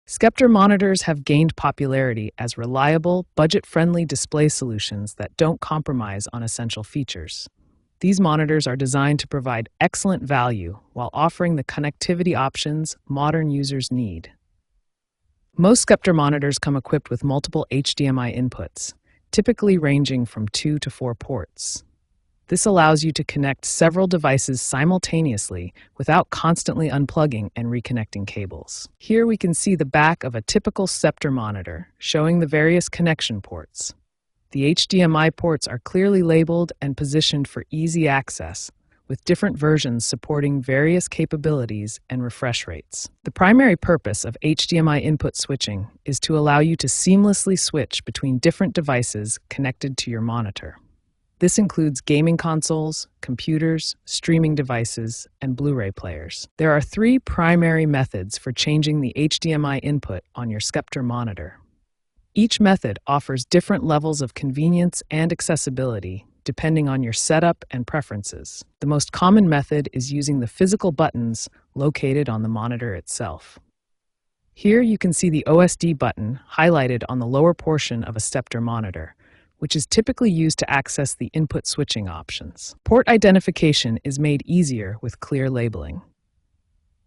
Sceptre monitors have gained popularity as reliable, budget-friendly display solutions that don't compromise on essential features. These monitors are designed to provide excellent value while offering the connectivity options modern users need. Most Sceptre monitors come equipped with multiple HDMI inputs, typically ranging from 2 to 4 ports. This allows you to connect several devices simultaneously without constantly unplugging and reconnecting cables. Here we can see the back of a typical Sceptre monitor, showing the various connection ports. The HDMI ports are clearly labeled and positioned for easy access, with different versions supporting various capabilities and refresh rates. The primary purpose of HDMI input switching is to allow you to seamlessly switch between different devices connected to your monitor. This includes gaming consoles, computers, streaming devices, and Blu-ray players. There are 3 primary methods for changing the HDMI input on your Sceptre monitor. Each method offers different levels of convenience and accessibility, depending on your setup and preferences. The most common method is using the physical buttons located on the monitor itself. Here you can see the OSD button highlighted on the lower portion of a Sceptre monitor, which is typically used to access the input switching options. Port identification is made easier with clear labeling.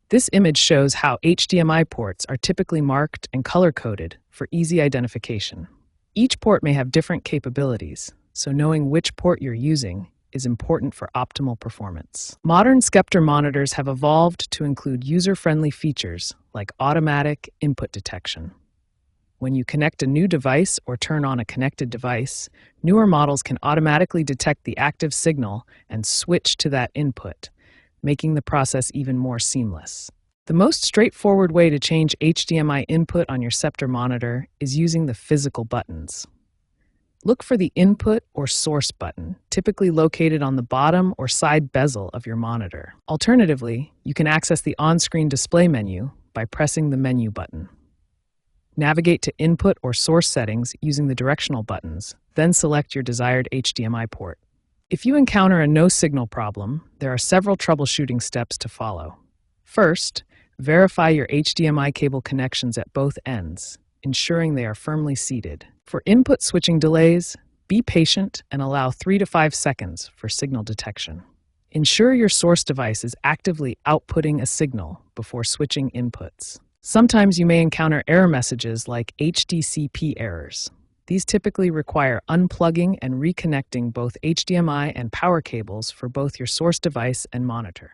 This image shows how HDMI ports are typically marked and color-coded for easy identification. Each port may have different capabilities, so knowing which port you're using is important for optimal performance. Modern Sceptre monitors have evolved to include user-friendly features like automatic input detection. When you connect a new device or turn on a connected device, newer models can automatically detect the active signal and switch to that input, making the process even more seamless. The most straightforward way to change HDMI input on your Sceptre monitor is using the physical buttons. Look for the Input or Source button, typically located on the bottom or side bezel of your monitor. Alternatively, you can access the on-screen display menu by pressing the Menu button. Navigate to Input or Source settings using the directional buttons, then select your desired HDMI port. If you encounter a no-signal problem, there are several troubleshooting steps to follow. First, verify your HDMI cable connections at both ends, ensuring they are firmly seated. For input switching delays, be patient and allow 3 to 5 seconds for signal detection. Ensure your source device is actively outputting a signal before switching inputs. Sometimes you may encounter error messages like HDCP errors. These typically require unplugging and reconnecting both HDMI and power cables for both your source device and monitor.